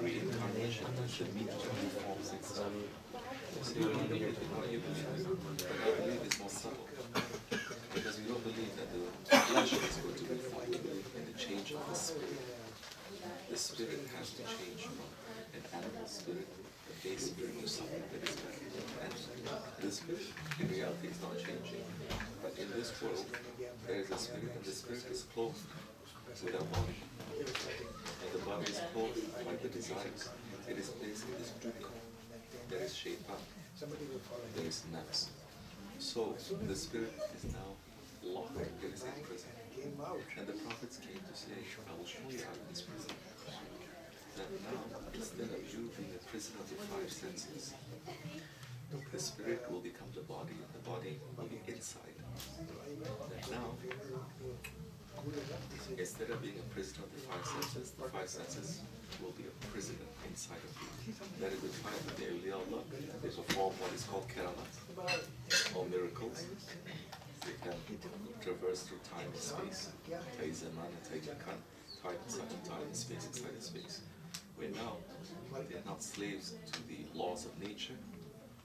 reincarnation is the means to reform itself. So you don't believe in what you believe in, but I believe it's more subtle. Because we don't believe that the flesh is going to be formed, we believe in the change of the spirit. The spirit has to change from an animal spirit, a base spirit, to something that is better. And the spirit, in reality, is not changing. But in this world, there is a spirit, and the spirit is clothed with a body. And the body is clothed like the desires. It is placed in this dukkha. There is shaitan. There is nafs. So the spirit is now locked. It is in prison. And the prophets came to say, I will show you out of this prison. That now, instead of you being a prisoner of the five senses, the spirit will become the body, and the body will be inside. That now, instead of being a prisoner of the five senses will be a prisoner inside of you. That is the time that the awliya they perform what is called karamat, or miracles. They can traverse through time and space, time and space inside of space. Where now, they are not slaves to the laws of nature,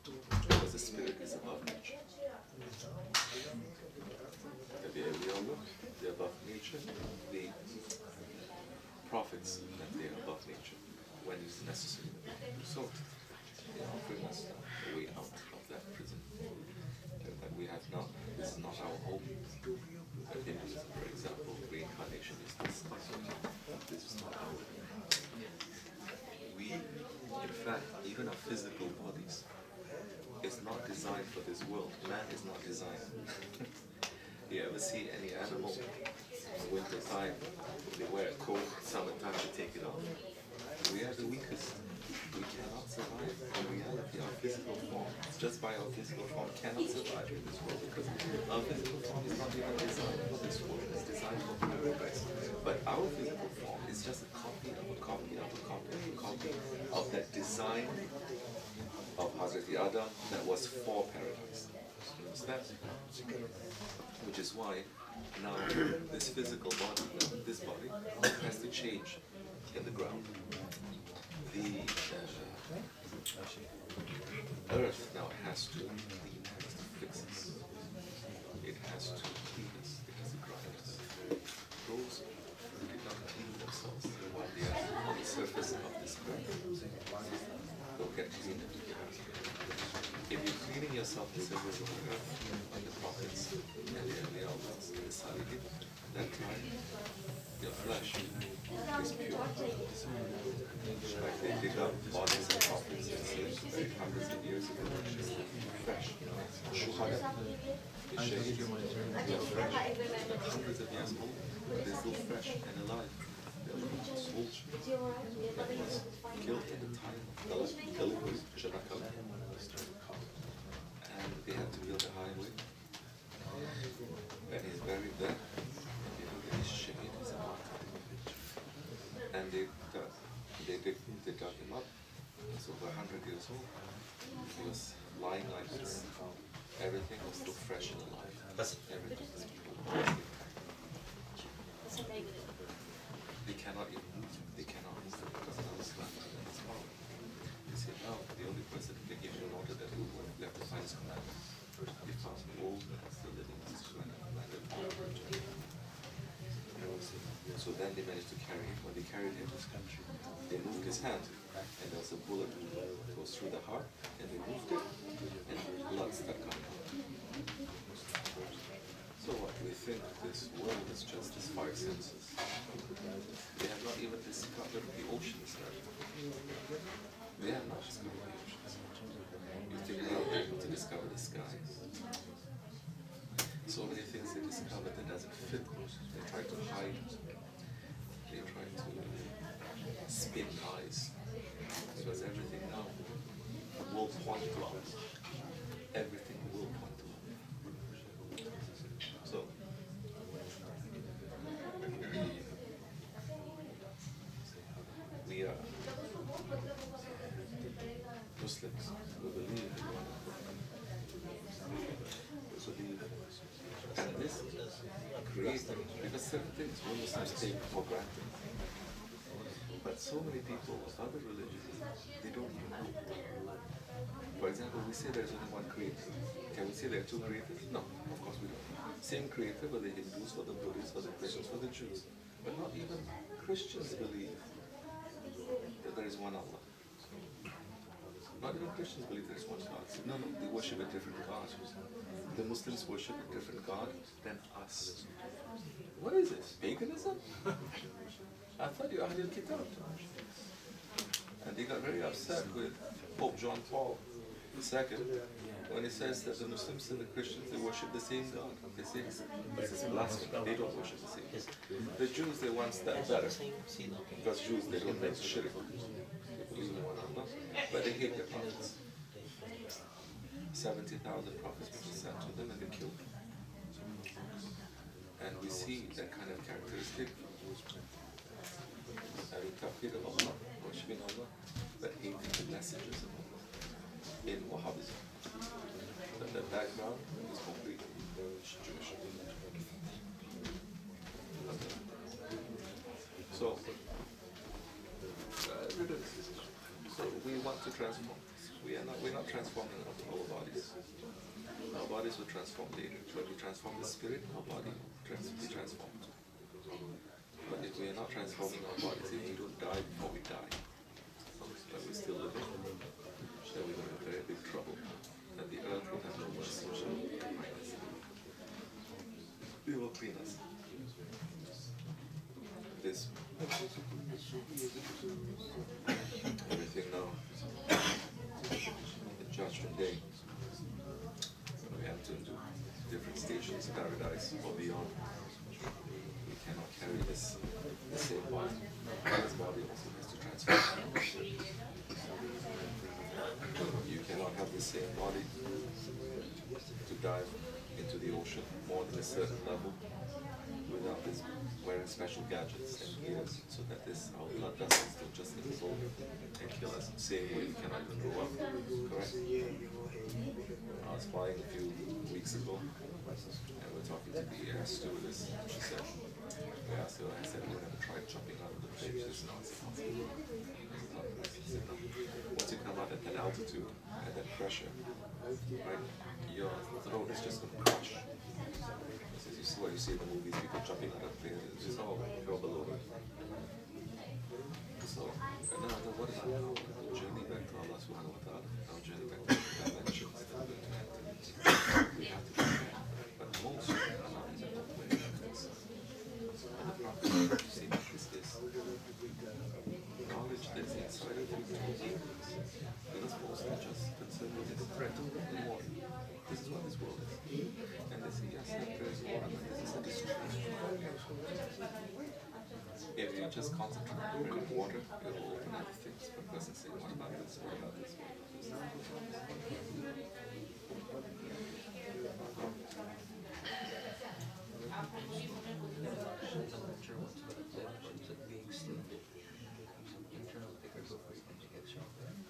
because the spirit is above nature. The awliya, they are above nature. The prophets, that they are above nature when it's necessary. So, they are offering us a way out of that prison that we have now. This is not our home. Hinduism, for example, reincarnation is this. This is not our home. We, in fact, even our physical bodies, is not designed for this world. Man is not designed. You ever see any animal in winter time, they wear a coat, summertime they take it off? We are the weakest. We cannot survive. In reality, our physical form, just by our physical form, cannot survive in this world, because our physical form is not even designed for this world. It's designed for paradise. But our physical form is just a copy of a copy of a copy of a copy of that design of Hazrat Adam that was for paradise. You understand? Which is why now this physical body, this body, has to change in the ground. The earth now has to clean us, to fix us. It has to clean us, it has to grind us. Those who did not clean themselves while they are on the surface of this earth will get cleaned. If you're cleaning yourself in the surface of the earth, like the prophets and the awliya and the salihin, that time your flesh is pure. Like they dig up bodies of prophets and saints buried hundreds of years ago, it's fresh. Shuhada, the Seyh, they are fresh. Hundreds of years old, but they're still fresh and alive. They're a soldier that was killed at the time of Gallipoli, Janakala. And they had to build a highway. And he's buried there. And he's shaking his heart. And they dug him up. He's over 100 years old. He was lying like this. Everything was still fresh and alive. Everything was pure. They cannot even move. They cannot move because now it's left. They say, no, the only person who can give you an order that will work, you have to find his commandment. They found old and still living in this commandment. So then they managed to carry him. When they carried him, they moved his hand, and there was a bullet that goes through the heart, and they moved it, and blood started coming out. So what? We think this world is just these five senses. They have not even discovered the oceans. They have not discovered the oceans. You think they'll be able to discover the skies. So many things they discover that doesn't fit. They try to hide. They try to spin lies. Because everything now will point to us. Everything will point to us. So, we are Muslims who believe in one another. And this creates, because certain things we Muslims take for granted. But so many people of other religions, they don't even know. For example, we say there's only one creator. Can we say there are two creators? No, of course we don't. Same creator for the Hindus, for the Buddhists, for the Christians, for the Jews. But not even Christians believe that there is one Allah. Not even Christians believe there is one God. No, they worship a different God. The Muslims worship a different God than us. What is this? Paganism? I thought you Ahlul Kitab. And they got very upset with Pope John Paul II when he says that the Muslims and the Christians, they worship the same God. They say this is blasphemy. They don't worship the same God. The Jews, they one step better. Because Jews, they don't make shirk. They believe in one Allah, but they hate their prophets. 70,000 prophets were sent to them and they killed them. And we see that kind of characteristic. Having tawheed of Allah, worshipping Allah, but hating the messages of Allah in Wahhabism. But the background is completely Jewish. So, we want to transform. We're not transforming our bodies. Our bodies will transform later. When we transform the spirit, our body will be transformed. But if we are not transforming our bodies, if we don't die before we die, but we're still living, then we're going to have very big trouble. And the earth will have no mercy. It will clean us. This everything now. The Judgment Day. We have to do different stations, paradise or beyond. We cannot carry the same body. This body also has to transform. You cannot have the same body to dive into the ocean more than a certain level without this wearing special gadgets and gears so that our blood vessels don't just explode and kill us. Same way we cannot even grow up. Correct? I was flying a few weeks ago and we're talking to the air stewardess. She said, I said, we're going to try jumping out of the plane. She said, no, it's impossible. Once you come out at that altitude, at that pressure, right, your throat is just going to crush. You see what you see in the movies, people jumping out of planes, it's just all go below it. So, what about our journey back to Allah subhanahu wa ta'ala? Our journey back to the dimensions that we're going to enter into. We have to do that. But most of Allah is a way of this. And the Prophet, you see what this is. Knowledge that's inside of you. It is mostly just concerned with its threat and war. This is what this world is. And they say, yes, there is war, but this is a distraction. If you just concentrate on drinking water, it will open other things. But the person saying, what about this? What about this? What about this?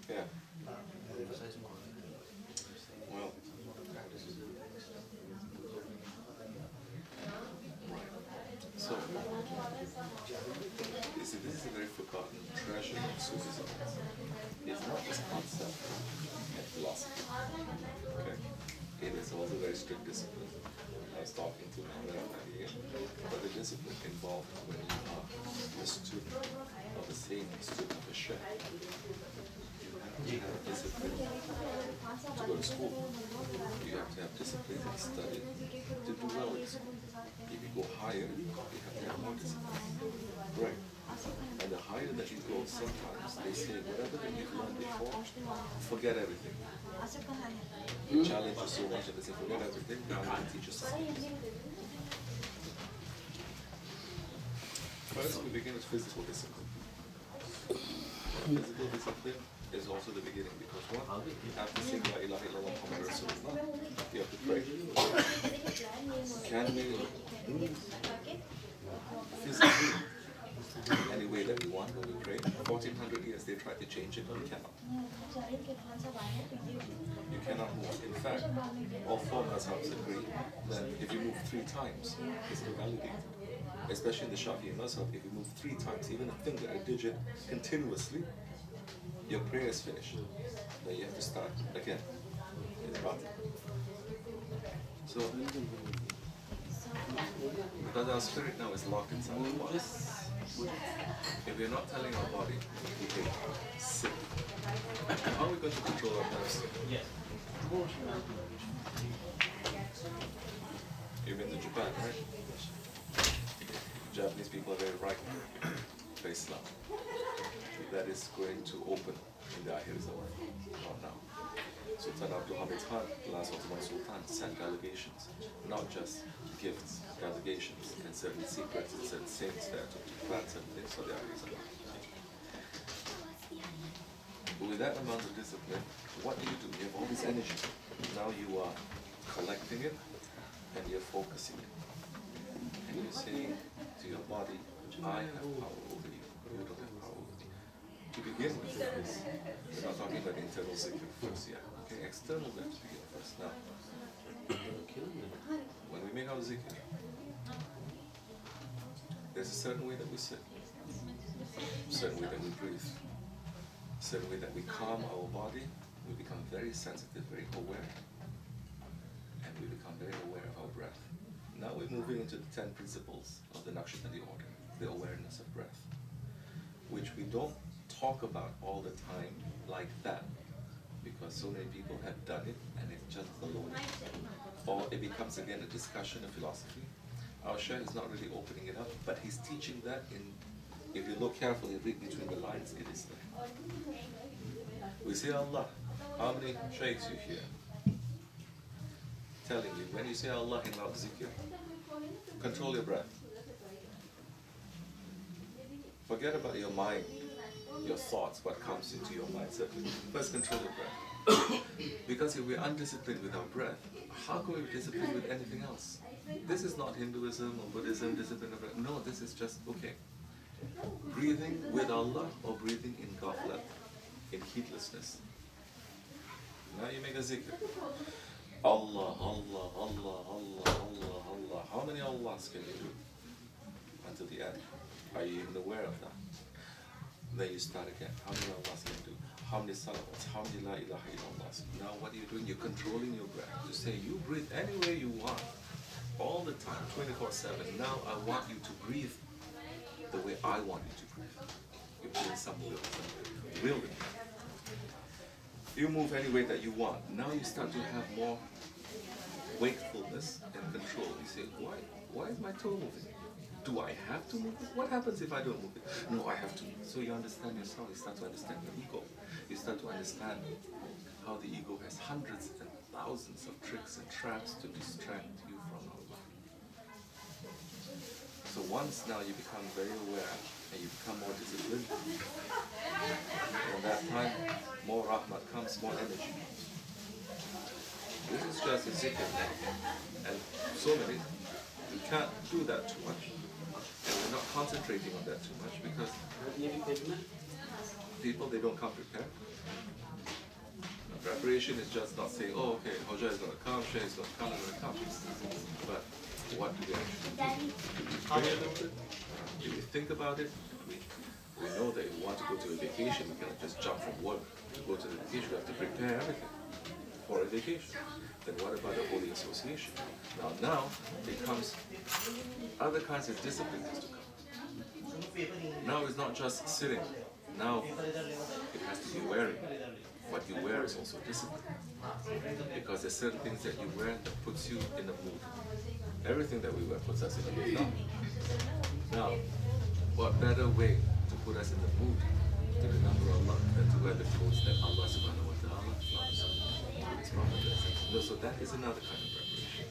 Yeah. Well, so, you see, this is a very forgotten treasure of Sufism. It's not just concept and philosophy. Okay? It is also very strict discipline. I was talking to Efendi here, but the discipline involved when you are a student of the same student of a Seyh. You have discipline to go to school. You have to have discipline to study, to do well in school. If you go higher, you have to have more discipline. Right. And the higher that you go, sometimes they say, whatever that you've learned before, forget everything. You challenge you so much and they say, forget everything, now I'm going to teach you something. First, we begin with physical discipline. Physical discipline is also the beginning because one, you have to sing La ilaha illallah Muhammad Rasulullah. You have to pray. Can we physically, any way that we want when we pray? 1400 years they tried to change it, we cannot. You cannot move. In fact, all four mazhabs agree that if you move 3 times, it's invalidated. especially in the Shafi'i mazhab, if you move 3 times, even a finger, a digit, continuously, your prayer is finished. Then you have to start again. It's batil. So, because our spirit now is locked inside the body. If we're not telling our body, okay, sit. How are we going to control our nerves? You've been to Japan, right? Japanese people are very right, very Islam. That is going to open in the akhir zaman, not now. Sultan Abdul Hamid Khan, the last Ottoman Sultan, sent delegations, not just gifts, delegations, and certain secrets and certain saints there to plant certain things for the akhir. But with that amount of discipline, what do? You have all this energy. Now you are collecting it and you're focusing it. And you're saying to your body, I have power over you. You don't have power over me. To begin with, we're not talking about internal zikr first yet. Okay, external there to begin first. Now, when we make our zikr, there's a certain way that we sit, a certain way that we breathe, a certain way that we calm our body. We become very sensitive, very aware, and we become very aware of our breath. Now we're moving into the 10 principles of the Nakshibendi order, the awareness of breath, which we don't talk about all the time like that, because so many people have done it and it's just baloney. Or it becomes again a discussion of philosophy. Our Seyh is not really opening it up, but he's teaching that in, if you look carefully, read between the lines, it is there. We say Allah. How many shaykhs you hear telling you, when you say Allah in loud zikr, control your breath. Forget about your mind, your thoughts, what comes into your mind. Certainly, first control your breath. Because if we're undisciplined with our breath, how can we be disciplined with anything else? This is not Hinduism or Buddhism, discipline of breath. No, this is just, okay, breathing with Allah or breathing in ghaflat, in heedlessness. Now you make a zikr. Allah, Allah, Allah, Allah, Allah, Allah. How many Allahs can you do until the end? Are you even aware of that? Then you start again. How many Allahs can you do? How many salawats? How many la ilaha illallah? Now what are you doing? You're controlling your breath. You say you breathe any way you want, all the time, 24/7. Now I want you to breathe the way I want you to breathe. You put in some will. You move any way that you want. Now you start to have more wakefulness and control. You say, why is my toe moving? Do I have to move it? What happens if I don't move it? No, I have to. So you understand yourself. You start to understand your ego. You start to understand how the ego has hundreds and thousands of tricks and traps to distract you from Allah. So once now you become very aware and you become more disciplined, and that time more rahmat comes, more energy comes. This is just a zikr. And so many, you can't do that too much. And we're not concentrating on that too much because people, they don't come prepared. Preparation is just not saying, oh, okay, Hoja is going to come, Seyh is going to come, they're going to come. But what do we actually do? Do we pray about it? Do we think about it? We know that if we want to go to a vacation, we cannot just jump from work to go to the vacation. We have to prepare everything for a vacation. Then what about the Holy Association? Now it comes, other kinds of discipline has to come. Now it's not just sitting. Now it has to be wearing. What you wear is also discipline. Because there's certain things that you wear that puts you in the mood. Everything that we wear puts us in the mood. Now, what better way to put us in the mood to remember Allah than to wear the clothes that Allah subhanahu wa ta'ala loves. No, so that is another kind of preparation.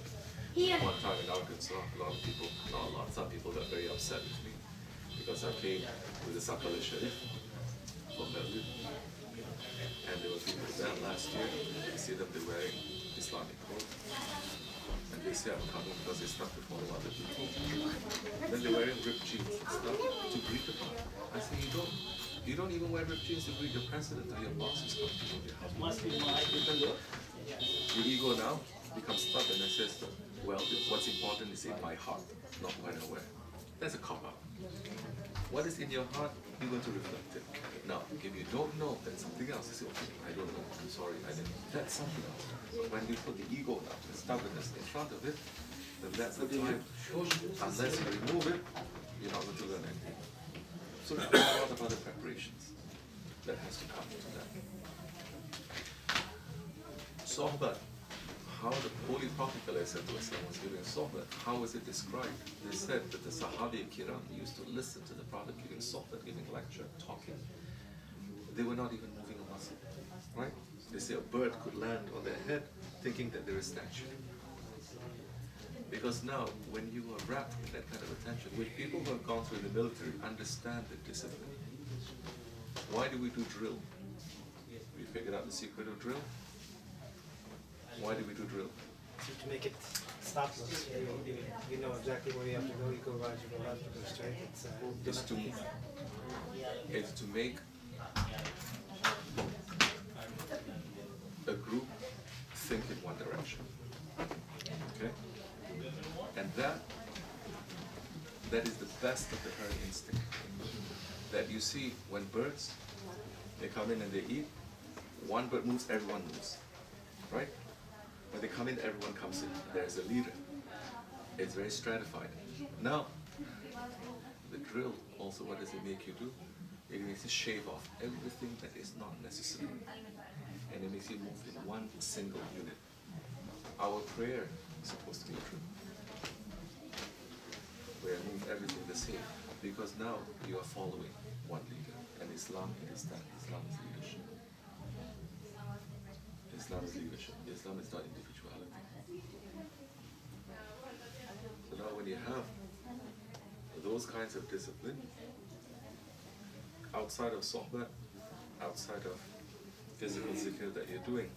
One time in Arkansas, a lot of people, not a lot, some people got very upset with me because I came with the Sakal Sharif for Berlin. And there were people there last year, you see them, they're wearing Islamic clothes. And they say I'm coming because they start to follow other people. Then they're wearing ripped jeans and stuff to greet the Prophet. I say, you don't even wear ripped jeans to greet your president or your boss who's coming to your house. Your ego now becomes stubborn and says, well, what's important is in my heart, not what I wear. That's a cop-out. What is in your heart, you're going to reflect it. Now, if you don't know, then something else. You say, okay, I don't know, I'm sorry, I didn't. That's something else. So when you put the ego now, the stubbornness in front of it, then that's the time. Unless you remove it, you're not going to learn anything. So there are a lot of other preparations that has to come to that. Sohbet, how the Holy Prophet ﷺ was giving sohbet, how was it described? They said that the Sahabi Kiram used to listen to the Prophet giving sohbet, giving lecture, talking. They were not even moving a muscle, right? They say a bird could land on their head thinking that they're a statue. Because now, when you are wrapped in that kind of attention, which people who have gone through the military understand the discipline. Why do we do drill? We figured out the secret of drill. Why do we do drill? To make it stopless. You know exactly where you have to go. You go right, you go left, you go straight. It's to make a group think in one direction. Okay? And that is the best of the herd instinct. That you see when birds, they come in and they eat, one bird moves, everyone moves. Right? When they come in, everyone comes in. There's a leader. It's very stratified. Now, the drill, also what does it make you do? It makes you shave off everything that is not necessary. And it makes you move in one single unit. Our prayer is supposed to be a drill. Where I move everything the same. Because now you are following one leader. And Islam, it is that. Islam is leadership. Islam is leadership. Islam is not individuality. So now when you have those kinds of discipline, outside of sohbet, outside of physical zikr that you're doing,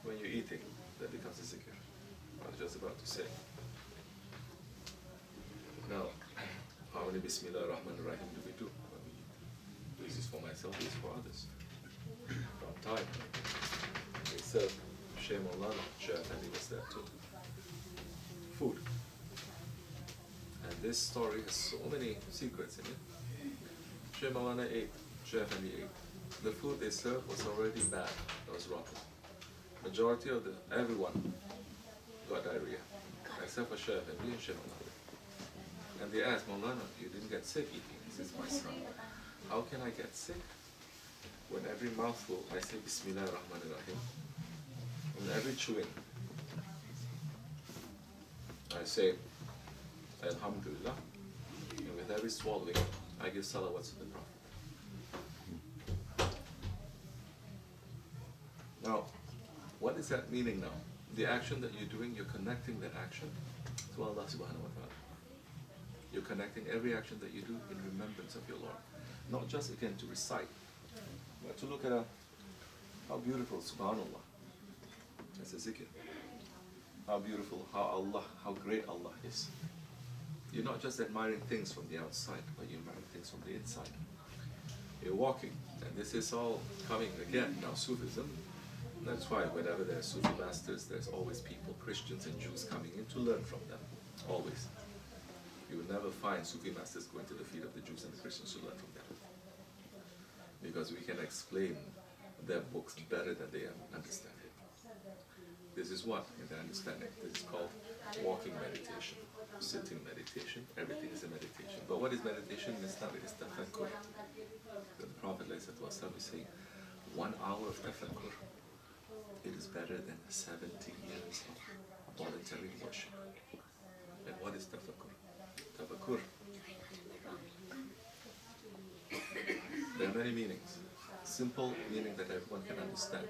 when you're eating, that becomes a zikr. I was just about to say. Now, how many Bismillah ar-Rahman ar-Rahim do we do when we eat? This is for myself, this is for others. From time. We serve Seyh Maulana, Seyh Efendi was there too. Food. And this story has so many secrets in it. Seyh Maulana ate, Seyh Efendi ate. The food they served was already bad, it was rotten. Majority of everyone got diarrhea, except for Seyh Efendi and Seyh Maulana. And they asked, Maulana, you didn't get sick eating? He says, my son, how can I get sick? When every mouthful I say Bismillah ar-Rahman ar-Rahim, when every chewing I say Alhamdulillah, and with every swallowing I give salawats to the Prophet. Now, what is that meaning now? The action that you're doing, you're connecting that action to Allah subhanahu wa ta'ala. You're connecting every action that you do in remembrance of your Lord. Not just again to recite, but to look at how beautiful, subhanallah. That's a zikr. How beautiful, how great Allah is. You're not just admiring things from the outside, but you're admiring things from the inside. You're walking, and this is all coming again, now Sufism. That's why whenever there are Sufi masters, there's always people, Christians and Jews coming in to learn from them, always. You will never find Sufi masters going to the feet of the Jews and the Christians to learn from them. Because we can explain their books better than they understand it. This is what, in their understanding, this is called walking meditation, sitting meditation, everything is a meditation. But what is meditation in Islam? It is tafakkur. The Prophet is saying, 1 hour of tafakkur, it is better than 70 years of voluntary worship. And what is tafakkur? Tafakkur. There are many meanings. Simple meaning that everyone can understand.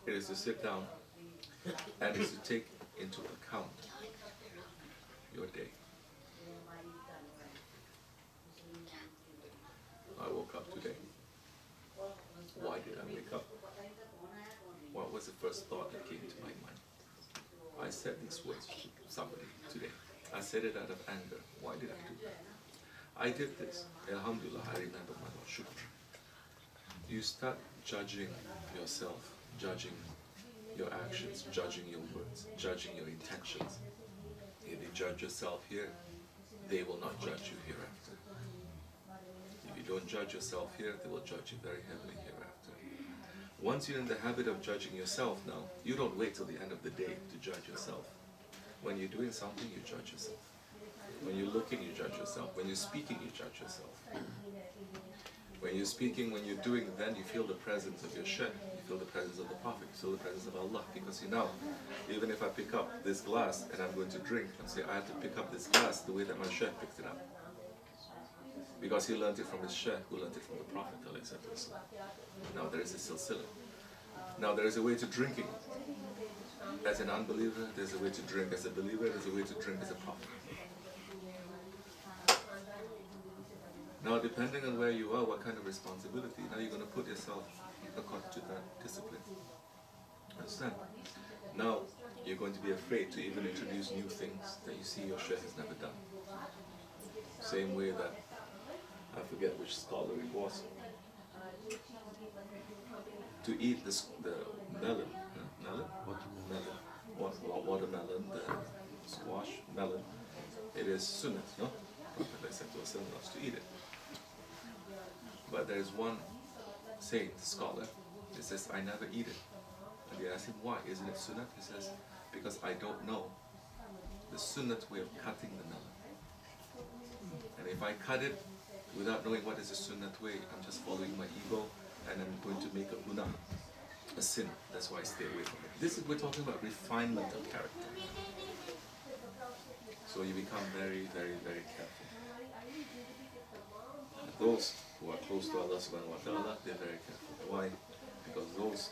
It is to sit down and it is to take into account your day. I woke up today. Why did I wake up? What was the first thought that came to my mind? I said these words to somebody today. I said it out of anger. Why did I do that? I did this. Alhamdulillah, I remember my Lord. Shukr. You start judging yourself, judging your actions, judging your words, judging your intentions. If you judge yourself here, they will not judge you hereafter. If you don't judge yourself here, they will judge you very heavily hereafter. Once you're in the habit of judging yourself now, you don't wait till the end of the day to judge yourself. When you're doing something, you judge yourself. When you're looking, you judge yourself. When you're speaking, you judge yourself. When you're speaking, when you're doing, then you feel the presence of your Seyh, you feel the presence of the Prophet, you feel the presence of Allah. Because you know, even if I pick up this glass and I'm going to drink, and say I have to pick up this glass the way that my Seyh picked it up. Because he learned it from his Seyh, who learned it from the Prophet. Now there is a silsila. Now there is a way to drinking. As an unbeliever, there's a way to drink. As a believer, there's a way to drink as a prophet. Now, depending on where you are, what kind of responsibility, now you're going to put yourself according to that discipline. Understand? Now, you're going to be afraid to even introduce new things that you see your Seyh has never done. Same way that, I forget which scholar it was, to eat the melon, watermelon, the squash, melon, it is sunnah, no? Prophet said to us to eat it. But there is one saint, scholar, he says, I never eat it. And they ask him, why? Isn't it sunnah? He says, because I don't know the sunnah way of cutting the melon. And if I cut it without knowing what is the sunnah way, I'm just following my ego and I'm going to make a guna, a sin. That's why I stay away from it. This is, we're talking about refinement of character. So you become very, very, very careful. And those who are close to Allah subhanahu wa ta'ala, they're very careful. Why? Because those,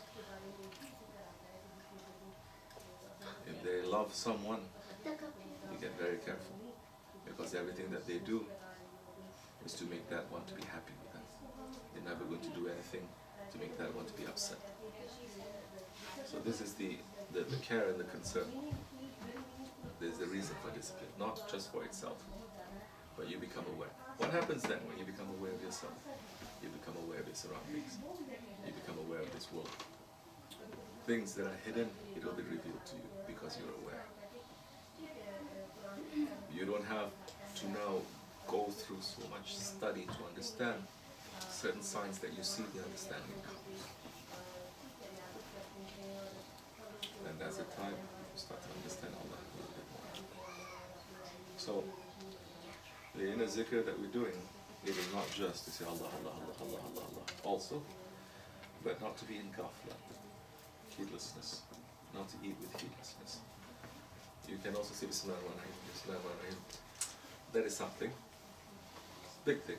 if they love someone, you get very careful. Because everything that they do is to make that one to be happy with them. They're never going to do anything to make that one to be upset. So this is the care and the concern. There's a reason for discipline, not just for itself, but you become aware. What happens then when you become aware of yourself? You become aware of your surroundings. You become aware of this world. Things that are hidden, it will be revealed to you because you're aware. You don't have to now go through so much study to understand certain signs that you see the understanding comes. And that's the time you start to understand Allah a little bit more. So, the inner zikr that we're doing, it is not just to say Allah, Allah, Allah, Allah, Allah, Allah, also, but not to be in ghafla, heedlessness, not to eat with heedlessness. You can also say Bismillahirrahmanirrahim, Bismillahirrahmanirrahim. That is something, big thing.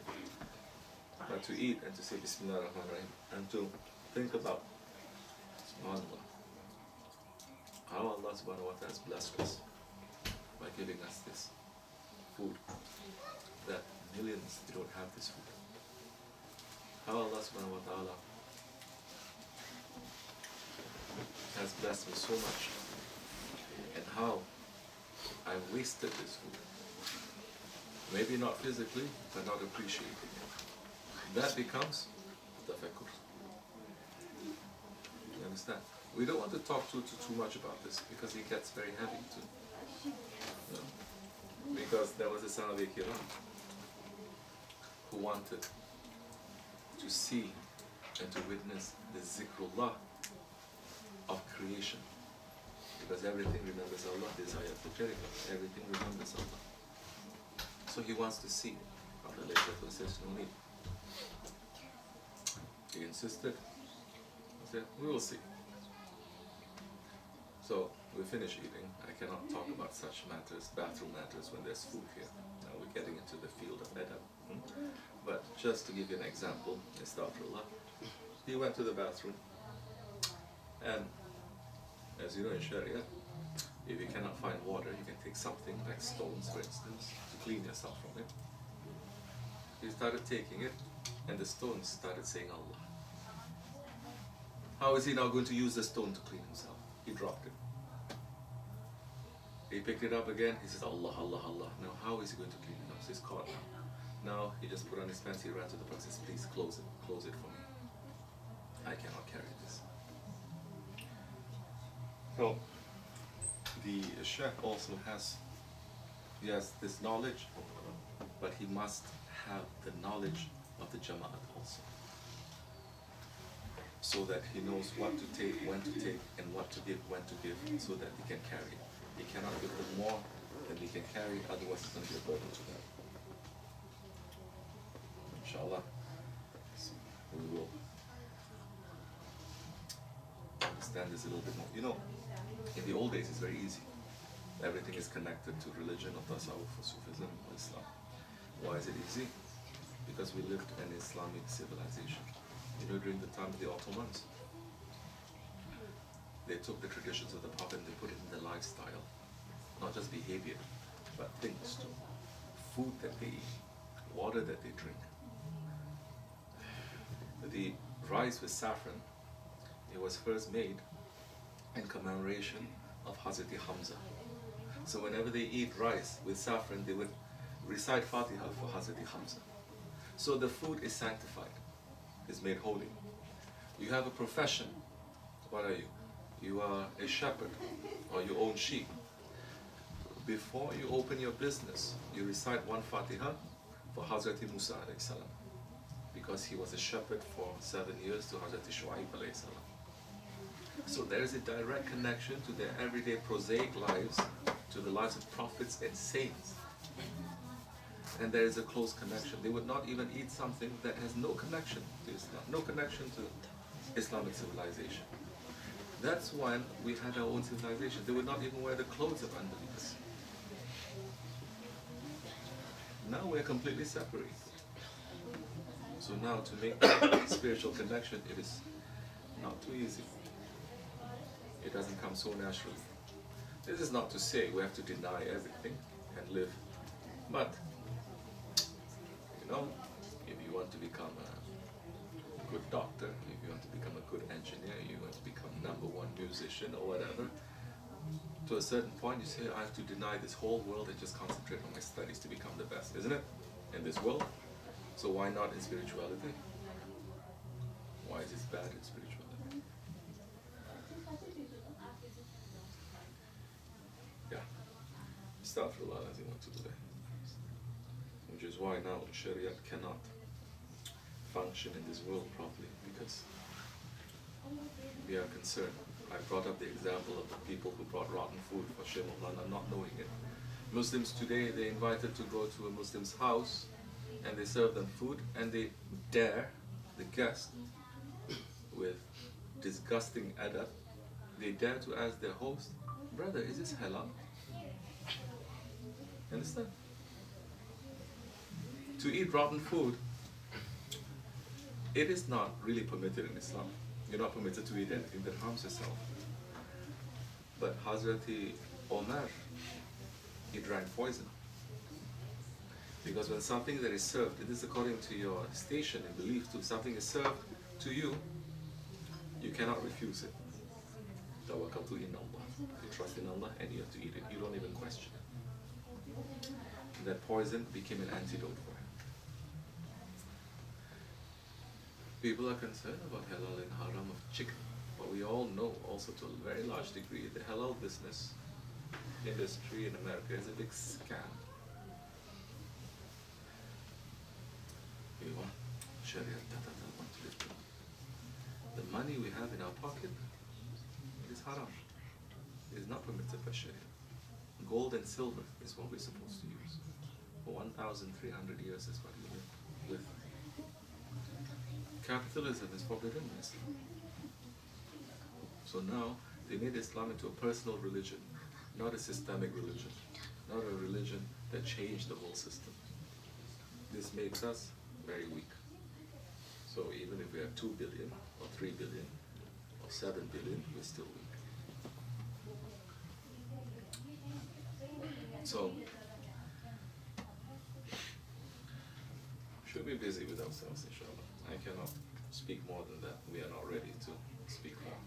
But to eat and to say Bismillahirrahmanirrahim and to think about SubhanAllah, how Allah subhanahu wa ta'ala has blessed us by giving us this food, that millions they don't have this food. How Allah subhanahu wa ta'ala has blessed me so much, and how I wasted this food. Maybe not physically, but not appreciating it. That becomes tafakkur. You understand? We don't want to talk too much about this because it gets very heavy too. You know? Because there was a Sahabi Kiram who wanted to see and to witness the zikrullah of creation. Because everything remembers Allah, desire for Jericho, everything remembers Allah. So he wants to see. After later he says, no need. He insisted. I said, we will see. So we finish eating. I cannot talk about such matters, bathroom matters, when there's food here. Now we're getting into the field of adab. But just to give you an example, astaghfirullah, he went to the bathroom, and as you know in Sharia, if you cannot find water, you can take something like stones, for instance, to clean yourself from it. He started taking it, and the stones started saying Allah. How is he now going to use the stone to clean himself? He dropped it. He picked it up again, he says Allah, Allah, Allah. Now how is he going to clean it up? So he's caught now. Now he just put on his pants, he ran to the Prophet and says, please close it for me. I cannot carry this. So the Seyh also has Yes, this knowledge, but he must have the knowledge of the Jama'at also. So that he knows what to take, when to take, and what to give, when to give, so that he can carry. He cannot give them more than he can carry, otherwise it's going to be a burden to them. Inshallah, we will understand this a little bit more. You know, in the old days it's very easy. Everything is connected to religion or tasawwuf or Sufism or Islam. Why is it easy? Because we lived in Islamic civilization. You know, during the time of the Ottomans, they took the traditions of the Prophet and they put it in their lifestyle. Not just behavior, but things too. Food that they eat, water that they drink. The rice with saffron, it was first made in commemoration of Hazrat Hamza. So whenever they eat rice with saffron, they would recite Fatiha for Hazrat Hamza. So the food is sanctified, is made holy. You have a profession. What are you? You are a shepherd, or you own sheep. Before you open your business, you recite one Fatiha for Hazrat Musa alayhi salam, because he was a shepherd for 7 years to Hazrat Shu'aib alayhi salam. So there is a direct connection to their everyday prosaic lives, to the lives of prophets and saints. And there is a close connection. They would not even eat something that has no connection to Islam, no connection to Islamic civilization. That's when we had our own civilization. They would not even wear the clothes of unbelievers. Now we're completely separated. So now to make that spiritual connection, it is not too easy. It doesn't come so naturally. This is not to say we have to deny everything and live, but you know, if you want to become a good doctor, if you want to become a good engineer, you want to become #1 musician or whatever, to a certain point you say, I have to deny this whole world and just concentrate on my studies to become the best, isn't it? In this world. So why not in spirituality? Why is this bad in spirituality? Yeah. Astaghfirullah as you want to do that. Which is why now Sharia cannot function in this world properly, because we are concerned. I brought up the example of the people who brought rotten food for Seyh not knowing it. Muslims today, they're invited to go to a Muslim's house and they serve them food and they dare the guest with disgusting adab, they dare to ask their host, brother, is this halal? Understand? To eat rotten food, it is not really permitted in Islam. You're not permitted to eat anything that harms yourself. But Hazrati Omar, he drank poison. Because when something that is served, it is according to your station and belief too, something is served to you, you cannot refuse it. Tawakkaltu in Allah. You trust in Allah and you have to eat it. You don't even question it. And that poison became an antidote for him. People are concerned about halal and haram of chicken, but we all know also to a very large degree the halal business industry in America is a big scam. We want Sharia, want to live. The money we have in our pocket is haram. It is not permitted by Sharia. Gold and silver is what we're supposed to use. For 1,300 years is what we live with. Capitalism is forbidden in Islam. So now they made Islam into a personal religion, not a systemic religion, not a religion that changed the whole system. This makes us very weak. So even if we have 2 billion or 3 billion or 7 billion, we're still weak. So should be busy with ourselves, inshallah. I cannot speak more than that. We are not ready to speak more.